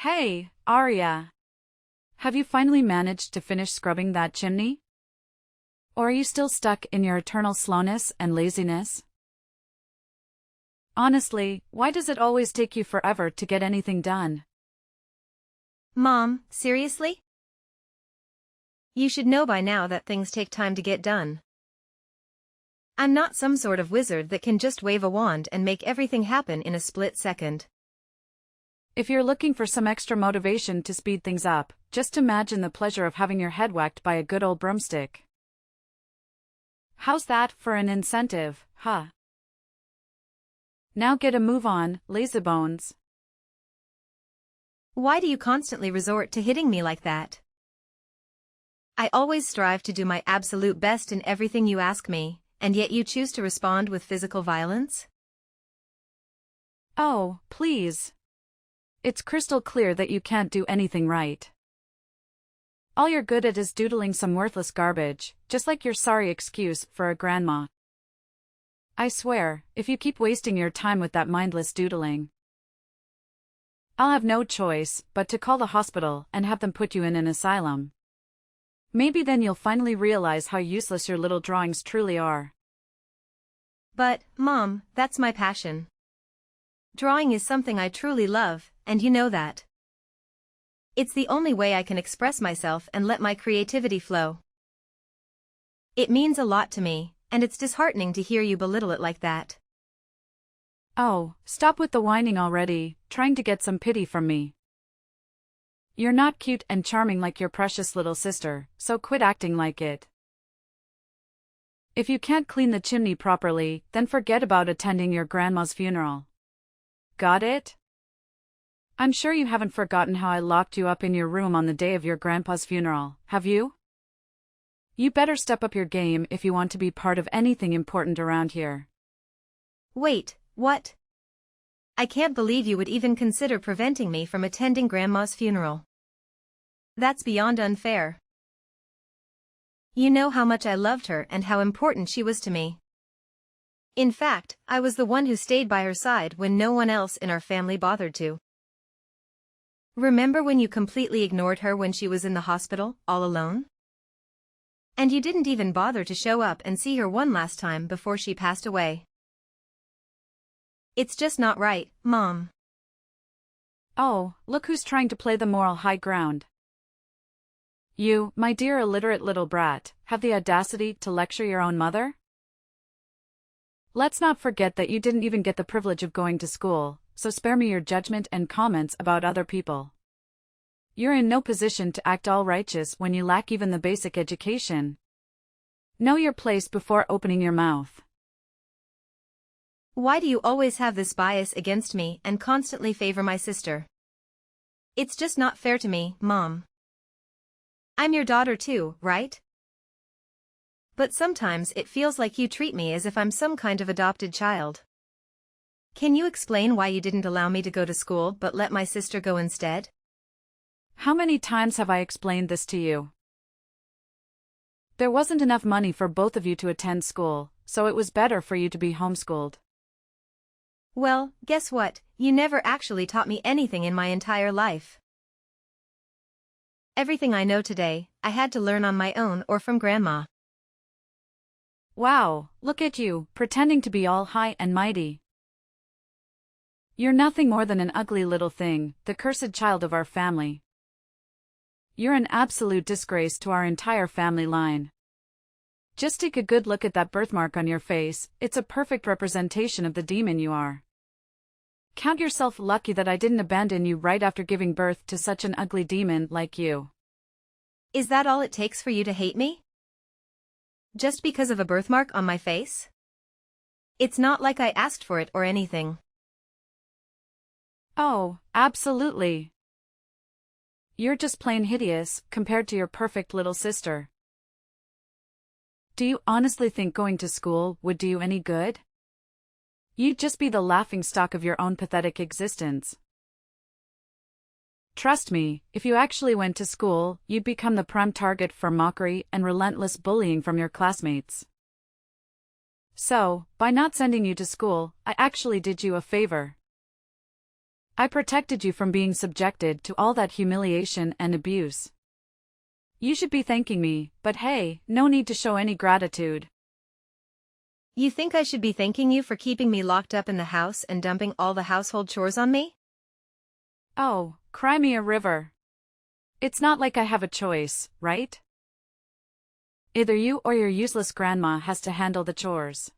Hey, Arya. Have you finally managed to finish scrubbing that chimney? Or are you still stuck in your eternal slowness and laziness? Honestly, why does it always take you forever to get anything done? Mom, seriously? You should know by now that things take time to get done. I'm not some sort of wizard that can just wave a wand and make everything happen in a split second. If you're looking for some extra motivation to speed things up, just imagine the pleasure of having your head whacked by a good old broomstick. How's that for an incentive, huh? Now get a move on, lazybones. Why do you constantly resort to hitting me like that? I always strive to do my absolute best in everything you ask me, and yet you choose to respond with physical violence? Oh, please. It's crystal clear that you can't do anything right. All you're good at is doodling some worthless garbage, just like your sorry excuse for a grandma. I swear, if you keep wasting your time with that mindless doodling, I'll have no choice but to call the hospital and have them put you in an asylum. Maybe then you'll finally realize how useless your little drawings truly are. But, Mom, that's my passion. Drawing is something I truly love, and you know that. It's the only way I can express myself and let my creativity flow. It means a lot to me, and it's disheartening to hear you belittle it like that. Oh, stop with the whining already, trying to get some pity from me. You're not cute and charming like your precious little sister, so quit acting like it. If you can't clean the chimney properly, then forget about attending your grandma's funeral. Got it? I'm sure you haven't forgotten how I locked you up in your room on the day of your grandpa's funeral, have you? You better step up your game if you want to be part of anything important around here. Wait, what? I can't believe you would even consider preventing me from attending Grandma's funeral. That's beyond unfair. You know how much I loved her and how important she was to me. In fact, I was the one who stayed by her side when no one else in our family bothered to. Remember when you completely ignored her when she was in the hospital, all alone? And you didn't even bother to show up and see her one last time before she passed away. It's just not right, Mom. Oh, look who's trying to play the moral high ground. You, my dear illiterate little brat, have the audacity to lecture your own mother? Let's not forget that you didn't even get the privilege of going to school, so spare me your judgment and comments about other people. You're in no position to act all righteous when you lack even the basic education. Know your place before opening your mouth. Why do you always have this bias against me and constantly favor my sister? It's just not fair to me, Mom. I'm your daughter too, right? But sometimes it feels like you treat me as if I'm some kind of adopted child. Can you explain why you didn't allow me to go to school but let my sister go instead? How many times have I explained this to you? There wasn't enough money for both of you to attend school, so it was better for you to be homeschooled. Well, guess what? You never actually taught me anything in my entire life. Everything I know today, I had to learn on my own or from Grandma. Wow, look at you, pretending to be all high and mighty. You're nothing more than an ugly little thing, the cursed child of our family. You're an absolute disgrace to our entire family line. Just take a good look at that birthmark on your face, it's a perfect representation of the demon you are. Count yourself lucky that I didn't abandon you right after giving birth to such an ugly demon like you. Is that all it takes for you to hate me? Just because of a birthmark on my face? It's not like I asked for it or anything. Oh, absolutely. You're just plain hideous compared to your perfect little sister. Do you honestly think going to school would do you any good? You'd just be the laughingstock of your own pathetic existence. Trust me, if you actually went to school, you'd become the prime target for mockery and relentless bullying from your classmates. So, by not sending you to school, I actually did you a favor. I protected you from being subjected to all that humiliation and abuse. You should be thanking me, but hey, no need to show any gratitude. You think I should be thanking you for keeping me locked up in the house and dumping all the household chores on me? Oh, cry me a river. It's not like I have a choice, right? Either you or your useless grandma has to handle the chores.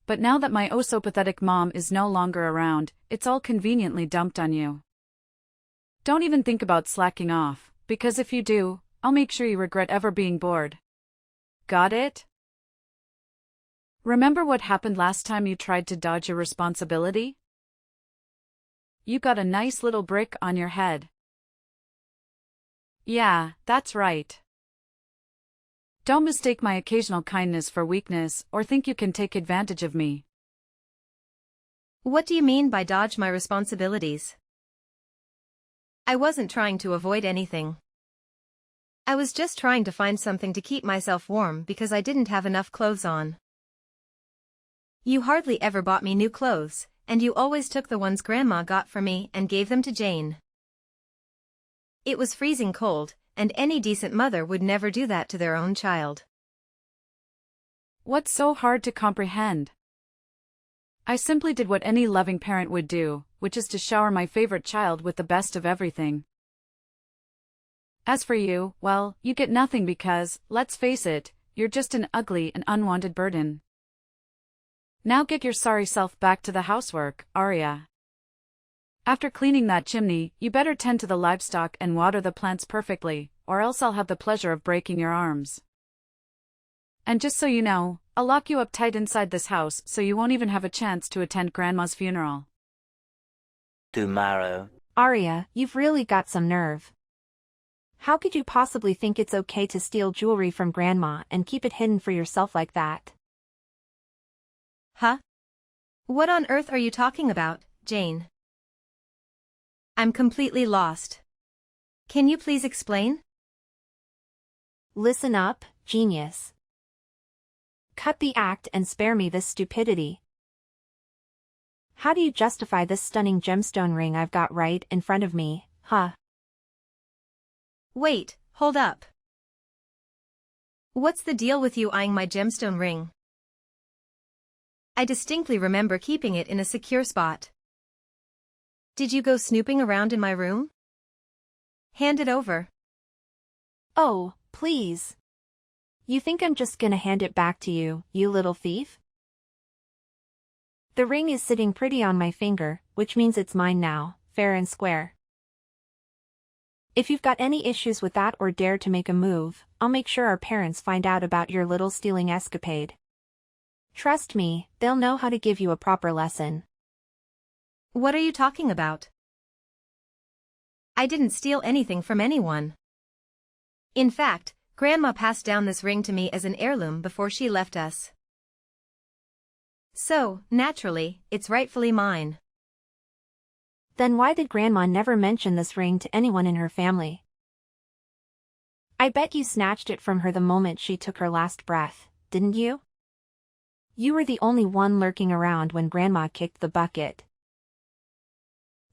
But now that my oh-so-pathetic mom is no longer around, it's all conveniently dumped on you. Don't even think about slacking off, because if you do, I'll make sure you regret ever being bored. Got it? Remember what happened last time you tried to dodge your responsibility? You got a nice little brick on your head. Yeah, that's right. Don't mistake my occasional kindness for weakness or think you can take advantage of me. What do you mean by dodge my responsibilities? I wasn't trying to avoid anything. I was just trying to find something to keep myself warm because I didn't have enough clothes on. You hardly ever bought me new clothes, and you always took the ones Grandma got for me and gave them to Jane. It was freezing cold, and any decent mother would never do that to their own child. What's so hard to comprehend? I simply did what any loving parent would do, which is to shower my favorite child with the best of everything. As for you, well, you get nothing because, let's face it, you're just an ugly and unwanted burden. Now get your sorry self back to the housework, Arya. After cleaning that chimney, you better tend to the livestock and water the plants perfectly, or else I'll have the pleasure of breaking your arms. And just so you know, I'll lock you up tight inside this house so you won't even have a chance to attend Grandma's funeral. Tomorrow. Arya, you've really got some nerve. How could you possibly think it's okay to steal jewelry from Grandma and keep it hidden for yourself like that? Huh? What on earth are you talking about, Jane? I'm completely lost. Can you please explain? Listen up, genius. Cut the act and spare me this stupidity. How do you justify this stunning gemstone ring I've got right in front of me, huh? Wait, hold up. What's the deal with you eyeing my gemstone ring? I distinctly remember keeping it in a secure spot. Did you go snooping around in my room? Hand it over. Oh, please. You think I'm just gonna hand it back to you, you little thief? The ring is sitting pretty on my finger, which means it's mine now, fair and square. If you've got any issues with that or dare to make a move, I'll make sure our parents find out about your little stealing escapade. Trust me, they'll know how to give you a proper lesson. What are you talking about? I didn't steal anything from anyone. In fact, Grandma passed down this ring to me as an heirloom before she left us. So, naturally, it's rightfully mine. Then why did Grandma never mention this ring to anyone in her family? I bet you snatched it from her the moment she took her last breath, didn't you? You were the only one lurking around when Grandma kicked the bucket.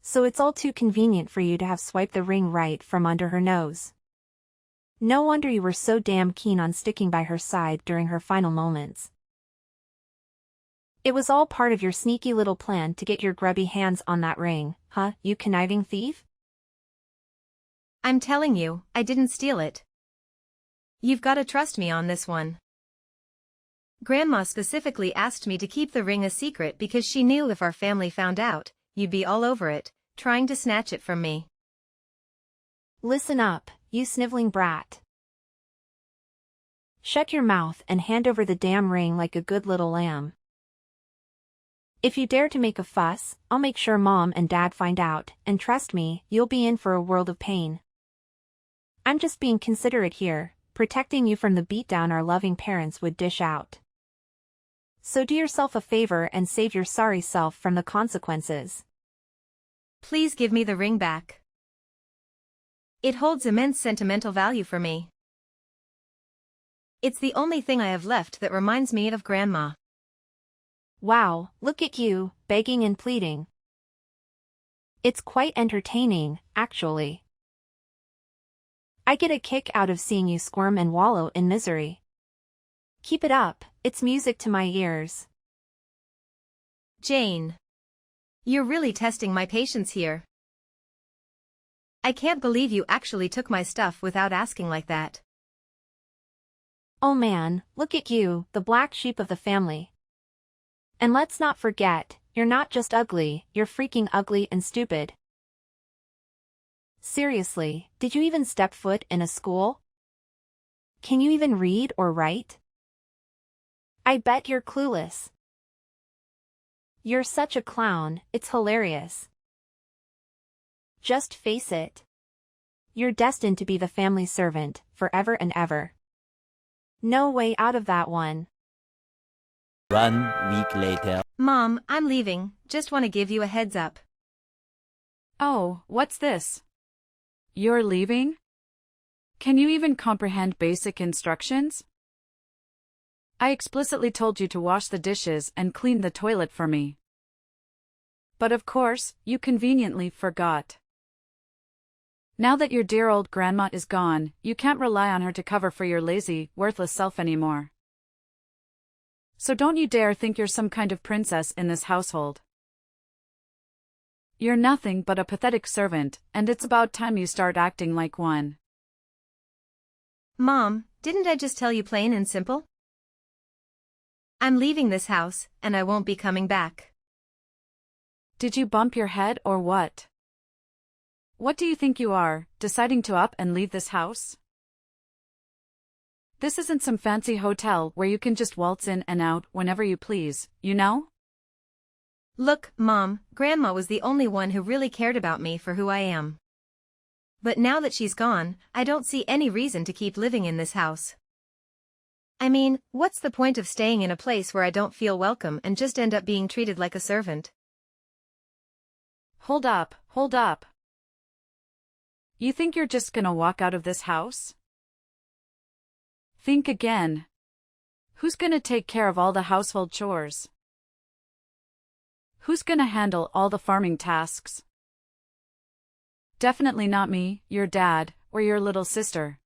So it's all too convenient for you to have swiped the ring right from under her nose. No wonder you were so damn keen on sticking by her side during her final moments. It was all part of your sneaky little plan to get your grubby hands on that ring, huh, you conniving thief? I'm telling you, I didn't steal it. You've got to trust me on this one. Grandma specifically asked me to keep the ring a secret because she knew if our family found out, you'd be all over it, trying to snatch it from me. Listen up, you sniveling brat. Shut your mouth and hand over the damn ring like a good little lamb. If you dare to make a fuss, I'll make sure Mom and Dad find out, and trust me, you'll be in for a world of pain. I'm just being considerate here, protecting you from the beatdown our loving parents would dish out. So do yourself a favor and save your sorry self from the consequences. Please give me the ring back. It holds immense sentimental value for me. It's the only thing I have left that reminds me of Grandma. Wow, look at you, begging and pleading. It's quite entertaining, actually. I get a kick out of seeing you squirm and wallow in misery. Keep it up, it's music to my ears. Jane. You're really testing my patience here. I can't believe you actually took my stuff without asking like that. Oh man, look at you, the black sheep of the family. And let's not forget, you're not just ugly, you're freaking ugly and stupid. Seriously, did you even step foot in a school? Can you even read or write? I bet you're clueless. You're such a clown, it's hilarious. Just face it. You're destined to be the family servant, forever and ever. No way out of that one. 1 week later. Mom, I'm leaving, just want to give you a heads up. Oh, what's this? You're leaving? Can you even comprehend basic instructions? I explicitly told you to wash the dishes and clean the toilet for me. But of course, you conveniently forgot. Now that your dear old grandma is gone, you can't rely on her to cover for your lazy, worthless self anymore. So don't you dare think you're some kind of princess in this household. You're nothing but a pathetic servant, and it's about time you start acting like one. Mom, didn't I just tell you plain and simple? I'm leaving this house, and I won't be coming back. Did you bump your head or what? What do you think you are, deciding to up and leave this house? This isn't some fancy hotel where you can just waltz in and out whenever you please, you know? Look, Mom, Grandma was the only one who really cared about me for who I am. But now that she's gone, I don't see any reason to keep living in this house. I mean, what's the point of staying in a place where I don't feel welcome and just end up being treated like a servant? Hold up, hold up. You think you're just gonna walk out of this house? Think again. Who's gonna take care of all the household chores? Who's gonna handle all the farming tasks? Definitely not me, your dad, or your little sister.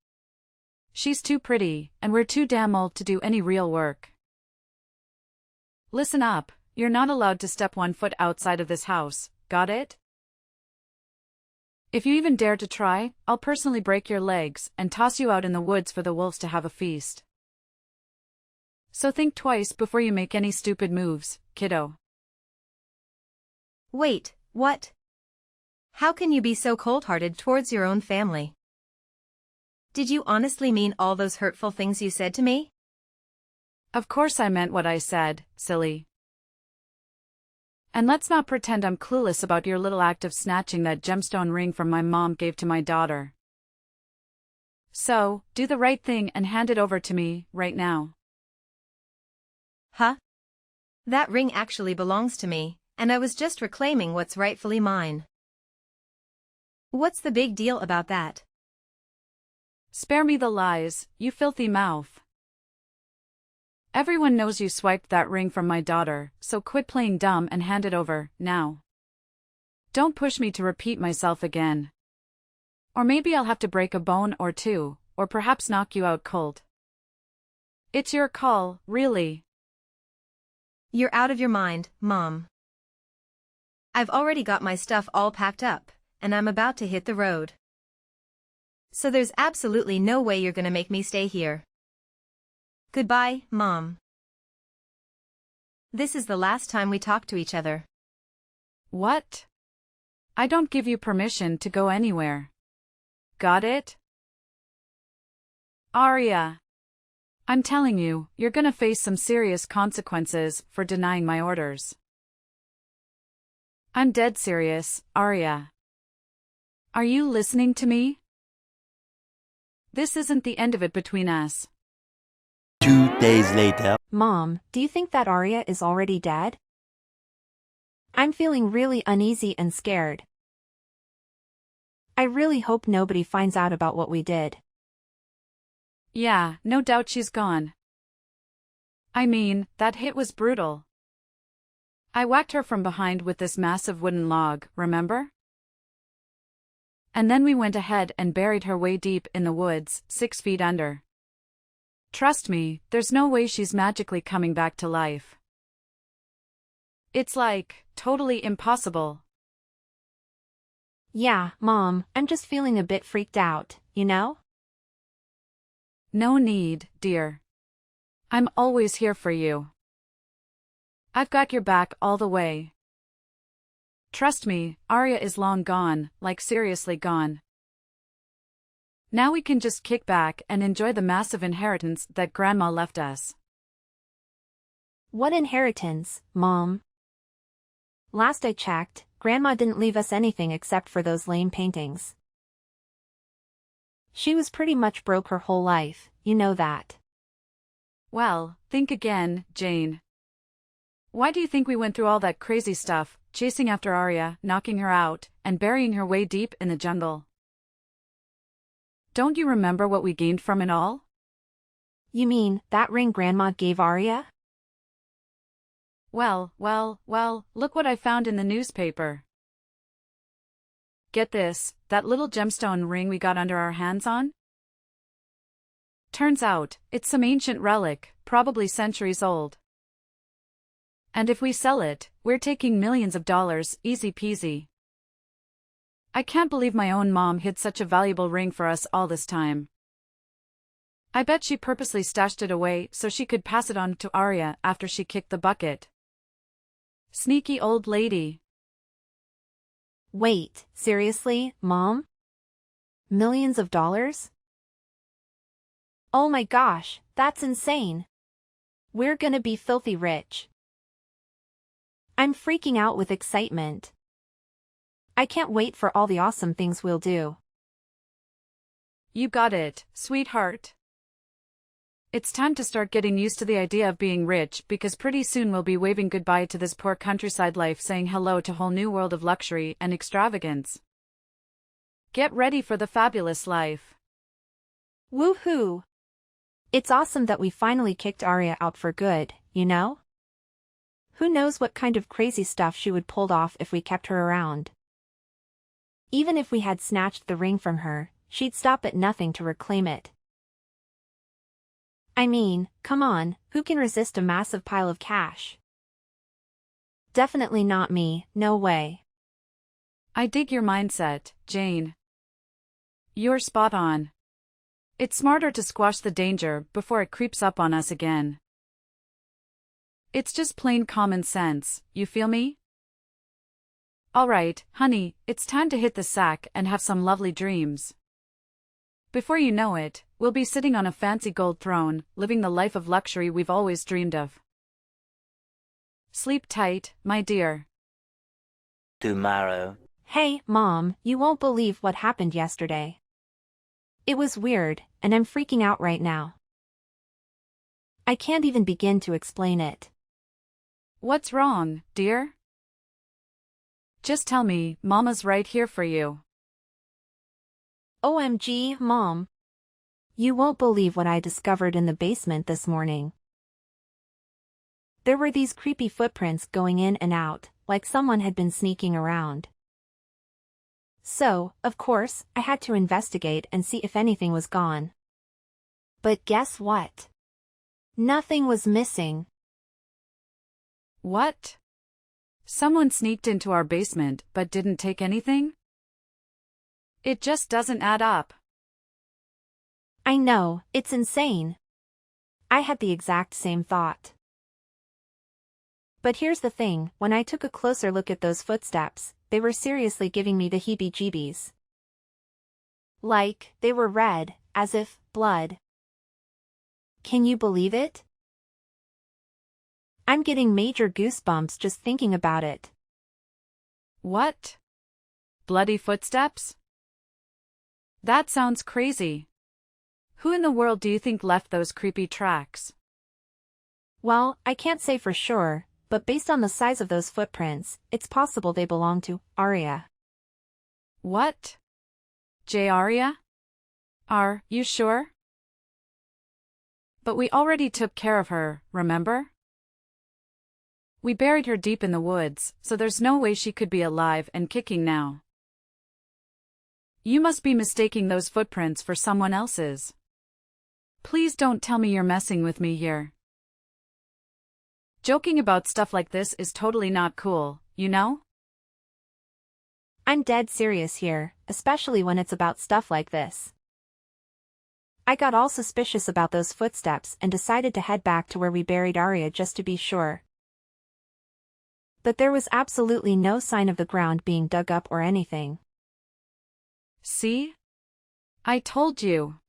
She's too pretty, and we're too damn old to do any real work. Listen up, you're not allowed to step 1 foot outside of this house, got it? If you even dare to try, I'll personally break your legs and toss you out in the woods for the wolves to have a feast. So think twice before you make any stupid moves, kiddo. Wait, what? How can you be so cold-hearted towards your own family? Did you honestly mean all those hurtful things you said to me? Of course I meant what I said, silly. And let's not pretend I'm clueless about your little act of snatching that gemstone ring from my mom gave to my daughter. So, do the right thing and hand it over to me, right now. Huh? That ring actually belongs to me, and I was just reclaiming what's rightfully mine. What's the big deal about that? Spare me the lies, you filthy mouth. Everyone knows you swiped that ring from my daughter, so quit playing dumb and hand it over, now. Don't push me to repeat myself again. Or maybe I'll have to break a bone or two, or perhaps knock you out cold. It's your call, really. You're out of your mind, Mom. I've already got my stuff all packed up, and I'm about to hit the road. So there's absolutely no way you're gonna make me stay here. Goodbye, Mom. This is the last time we talk to each other. What? I don't give you permission to go anywhere. Got it? Arya. I'm telling you, you're gonna face some serious consequences for denying my orders. I'm dead serious, Arya. Are you listening to me? This isn't the end of it between us. 2 days later. Mom, do you think that Arya is already dead? I'm feeling really uneasy and scared. I really hope nobody finds out about what we did. Yeah, no doubt she's gone. I mean, that hit was brutal. I whacked her from behind with this massive wooden log, remember? And then we went ahead and buried her way deep in the woods, 6 feet under. Trust me, there's no way she's magically coming back to life. It's like, totally impossible. Yeah, Mom, I'm just feeling a bit freaked out, you know? No need, dear. I'm always here for you. I've got your back all the way. Trust me, Arya is long gone, like seriously gone. Now we can just kick back and enjoy the massive inheritance that Grandma left us. What inheritance, Mom? Last I checked, Grandma didn't leave us anything except for those lame paintings. She was pretty much broke her whole life, you know that. Well, think again, Jane. Why do you think we went through all that crazy stuff, chasing after Arya, knocking her out, and burying her way deep in the jungle? Don't you remember what we gained from it all? You mean, that ring Grandma gave Arya? Well, look what I found in the newspaper. Get this, that little gemstone ring we got under our hands on? Turns out, it's some ancient relic, probably centuries old. And if we sell it, we're taking millions of dollars, easy peasy. I can't believe my own mom hid such a valuable ring for us all this time. I bet she purposely stashed it away so she could pass it on to Arya after she kicked the bucket. Sneaky old lady. Wait, seriously, Mom? Millions of dollars? Oh my gosh, that's insane. We're gonna be filthy rich. I'm freaking out with excitement. I can't wait for all the awesome things we'll do. You got it, sweetheart. It's time to start getting used to the idea of being rich because pretty soon we'll be waving goodbye to this poor countryside life, saying hello to a whole new world of luxury and extravagance. Get ready for the fabulous life. Woohoo! It's awesome that we finally kicked Arya out for good, you know? Who knows what kind of crazy stuff she would pull off if we kept her around. Even if we had snatched the ring from her, she'd stop at nothing to reclaim it. I mean, come on, who can resist a massive pile of cash? Definitely not me, no way. I dig your mindset, Jane. You're spot on. It's smarter to squash the danger before it creeps up on us again. It's just plain common sense, you feel me? Alright, honey, it's time to hit the sack and have some lovely dreams. Before you know it, we'll be sitting on a fancy gold throne, living the life of luxury we've always dreamed of. Sleep tight, my dear. Tomorrow. Hey, Mom, you won't believe what happened yesterday. It was weird, and I'm freaking out right now. I can't even begin to explain it. What's wrong, dear? Just tell me, Mama's right here for you. OMG, Mom. You won't believe what I discovered in the basement this morning. There were these creepy footprints going in and out, like someone had been sneaking around. So, of course, I had to investigate and see if anything was gone. But guess what? Nothing was missing. What? Someone sneaked into our basement but didn't take anything? It just doesn't add up. I know, it's insane. I had the exact same thought. But here's the thing, when I took a closer look at those footsteps, they were seriously giving me the heebie-jeebies. Like, they were red, as if, blood. Can you believe it? I'm getting major goosebumps just thinking about it. What? Bloody footsteps? That sounds crazy. Who in the world do you think left those creepy tracks? Well, I can't say for sure, but based on the size of those footprints, it's possible they belong to Arya. What? Arya? Are you sure? But we already took care of her, remember? We buried her deep in the woods, so there's no way she could be alive and kicking now. You must be mistaking those footprints for someone else's. Please don't tell me you're messing with me here. Joking about stuff like this is totally not cool, you know? I'm dead serious here, especially when it's about stuff like this. I got all suspicious about those footsteps and decided to head back to where we buried Arya just to be sure. But there was absolutely no sign of the ground being dug up or anything. See? I told you.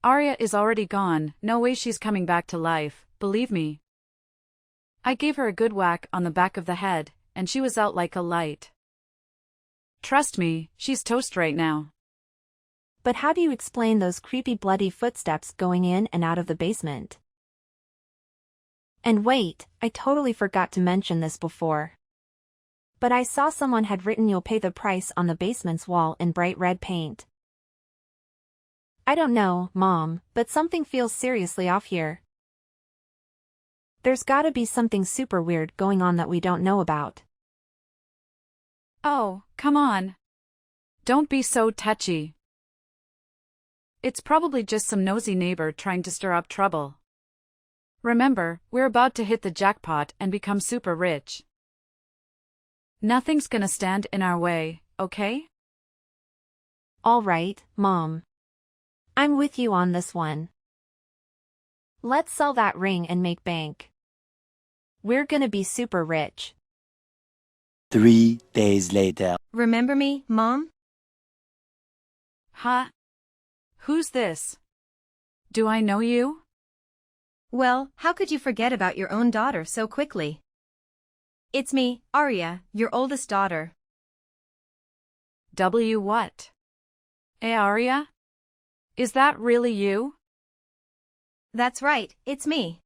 Arya is already gone, no way she's coming back to life, believe me. I gave her a good whack on the back of the head, and she was out like a light. Trust me, she's toast right now. But how do you explain those creepy bloody footsteps going in and out of the basement? And wait, I totally forgot to mention this before. But I saw someone had written "You'll pay the price" on the basement's wall in bright red paint. I don't know, Mom, but something feels seriously off here. There's gotta be something super weird going on that we don't know about. Oh, come on. Don't be so touchy. It's probably just some nosy neighbor trying to stir up trouble. Remember, we're about to hit the jackpot and become super rich. Nothing's gonna stand in our way, okay? All right, Mom. I'm with you on this one. Let's sell that ring and make bank. We're gonna be super rich. 3 days later. Remember me, Mom? Huh? Who's this? Do I know you? Well, how could you forget about your own daughter so quickly? It's me, Arya, your oldest daughter. W what? Arya? Is that really you? That's right, it's me.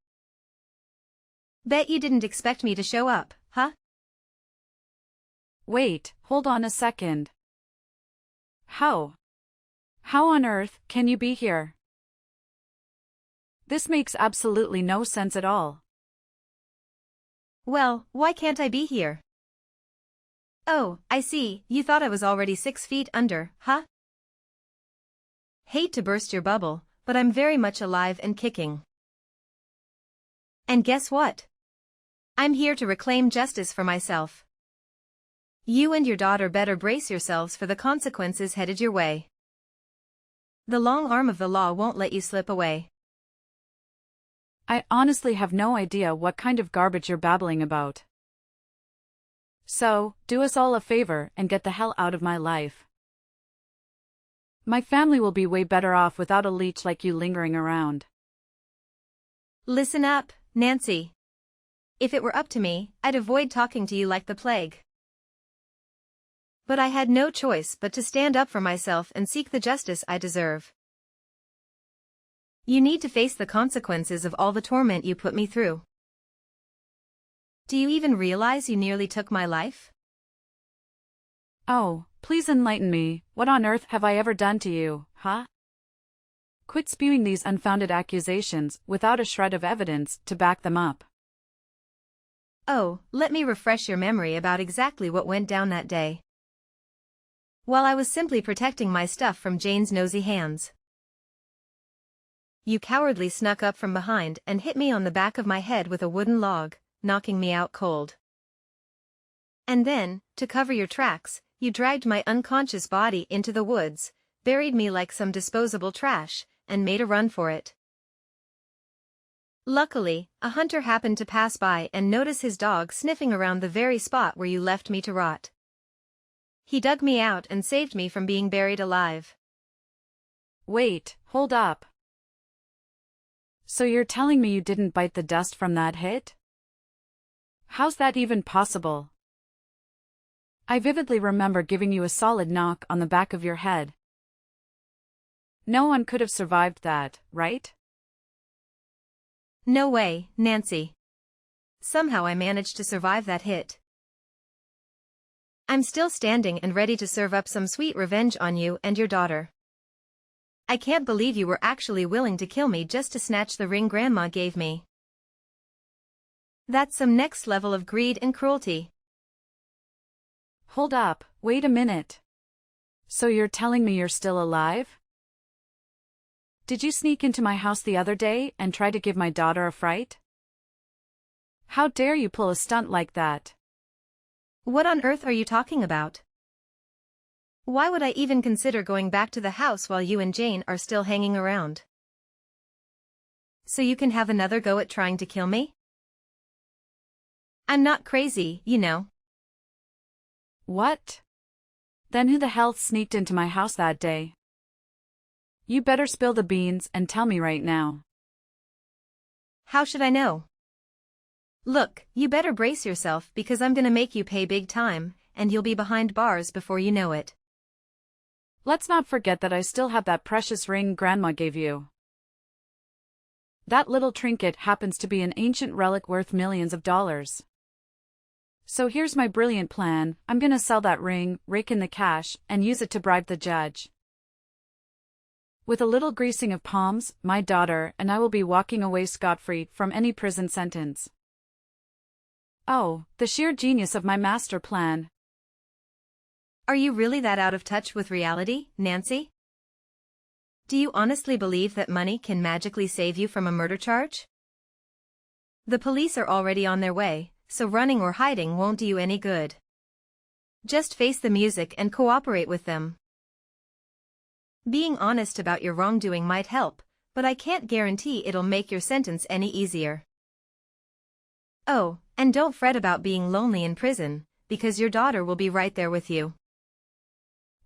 Bet you didn't expect me to show up, huh? Wait, hold on a second. How on earth can you be here? This makes absolutely no sense at all. Well, why can't I be here? Oh, I see, you thought I was already 6 feet under, huh? Hate to burst your bubble, but I'm very much alive and kicking. And guess what? I'm here to reclaim justice for myself. You and your daughter better brace yourselves for the consequences headed your way. The long arm of the law won't let you slip away. I honestly have no idea what kind of garbage you're babbling about. So, do us all a favor and get the hell out of my life. My family will be way better off without a leech like you lingering around. Listen up, Nancy. If it were up to me, I'd avoid talking to you like the plague. But I had no choice but to stand up for myself and seek the justice I deserve. You need to face the consequences of all the torment you put me through. Do you even realize you nearly took my life? Oh, please enlighten me, what on earth have I ever done to you, huh? Quit spewing these unfounded accusations without a shred of evidence to back them up. Oh, let me refresh your memory about exactly what went down that day. While I was simply protecting my stuff from Jane's nosy hands. You cowardly snuck up from behind and hit me on the back of my head with a wooden log, knocking me out cold. And then, to cover your tracks, you dragged my unconscious body into the woods, buried me like some disposable trash, and made a run for it. Luckily, a hunter happened to pass by and notice his dog sniffing around the very spot where you left me to rot. He dug me out and saved me from being buried alive. Wait, hold up. So you're telling me you didn't bite the dust from that hit? How's that even possible? I vividly remember giving you a solid knock on the back of your head. No one could have survived that, right? No way, Nancy. Somehow I managed to survive that hit. I'm still standing and ready to serve up some sweet revenge on you and your daughter. I can't believe you were actually willing to kill me just to snatch the ring Grandma gave me. That's some next level of greed and cruelty. Hold up, wait a minute. So you're telling me you're still alive? Did you sneak into my house the other day and try to give my daughter a fright? How dare you pull a stunt like that? What on earth are you talking about? Why would I even consider going back to the house while you and Jane are still hanging around? So you can have another go at trying to kill me? I'm not crazy, you know. What? Then who the hell sneaked into my house that day? You better spill the beans and tell me right now. How should I know? Look, you better brace yourself because I'm gonna make you pay big time, and you'll be behind bars before you know it. Let's not forget that I still have that precious ring Grandma gave you. That little trinket happens to be an ancient relic worth millions of dollars. So here's my brilliant plan. I'm gonna sell that ring, rake in the cash, and use it to bribe the judge. With a little greasing of palms, my daughter and I will be walking away scot-free from any prison sentence. Oh, the sheer genius of my master plan. Are you really that out of touch with reality, Nancy? Do you honestly believe that money can magically save you from a murder charge? The police are already on their way, so running or hiding won't do you any good. Just face the music and cooperate with them. Being honest about your wrongdoing might help, but I can't guarantee it'll make your sentence any easier. Oh, and don't fret about being lonely in prison, because your daughter will be right there with you.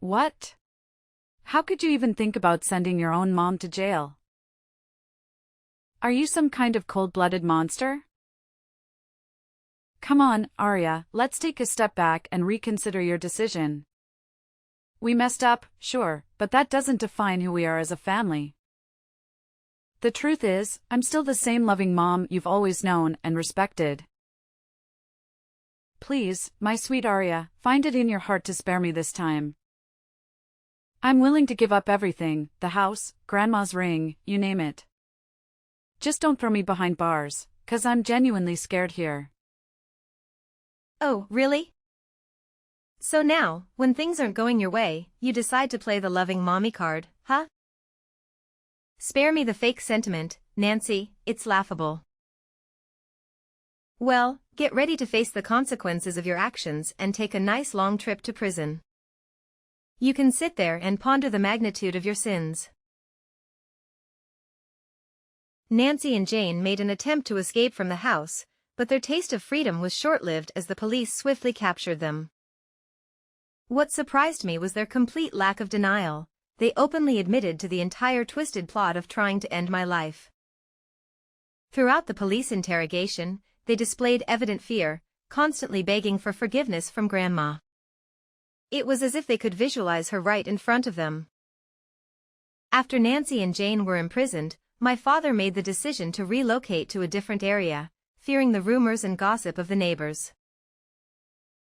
What? How could you even think about sending your own mom to jail? Are you some kind of cold-blooded monster? Come on, Arya, let's take a step back and reconsider your decision. We messed up, sure, but that doesn't define who we are as a family. The truth is, I'm still the same loving mom you've always known and respected. Please, my sweet Arya, find it in your heart to spare me this time. I'm willing to give up everything, the house, Grandma's ring, you name it. Just don't throw me behind bars, 'cause I'm genuinely scared here. Oh, really? So now, when things aren't going your way, you decide to play the loving mommy card, huh? Spare me the fake sentiment, Nancy, it's laughable. Well, get ready to face the consequences of your actions and take a nice long trip to prison. You can sit there and ponder the magnitude of your sins. Nancy and Jane made an attempt to escape from the house, but their taste of freedom was short-lived as the police swiftly captured them. What surprised me was their complete lack of denial. They openly admitted to the entire twisted plot of trying to end my life. Throughout the police interrogation, they displayed evident fear, constantly begging for forgiveness from Grandma. It was as if they could visualize her right in front of them. After Nancy and Jane were imprisoned, my father made the decision to relocate to a different area, fearing the rumors and gossip of the neighbors.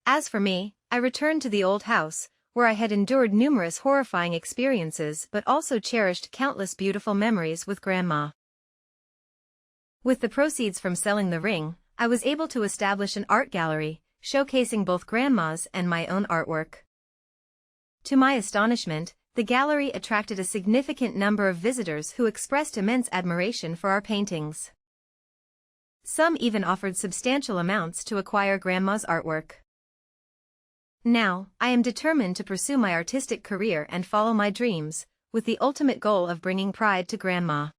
As for me, I returned to the old house, where I had endured numerous horrifying experiences but also cherished countless beautiful memories with Grandma. With the proceeds from selling the ring, I was able to establish an art gallery, showcasing both Grandma's and my own artwork. To my astonishment, the gallery attracted a significant number of visitors who expressed immense admiration for our paintings. Some even offered substantial amounts to acquire Grandma's artwork. Now, I am determined to pursue my artistic career and follow my dreams, with the ultimate goal of bringing pride to Grandma.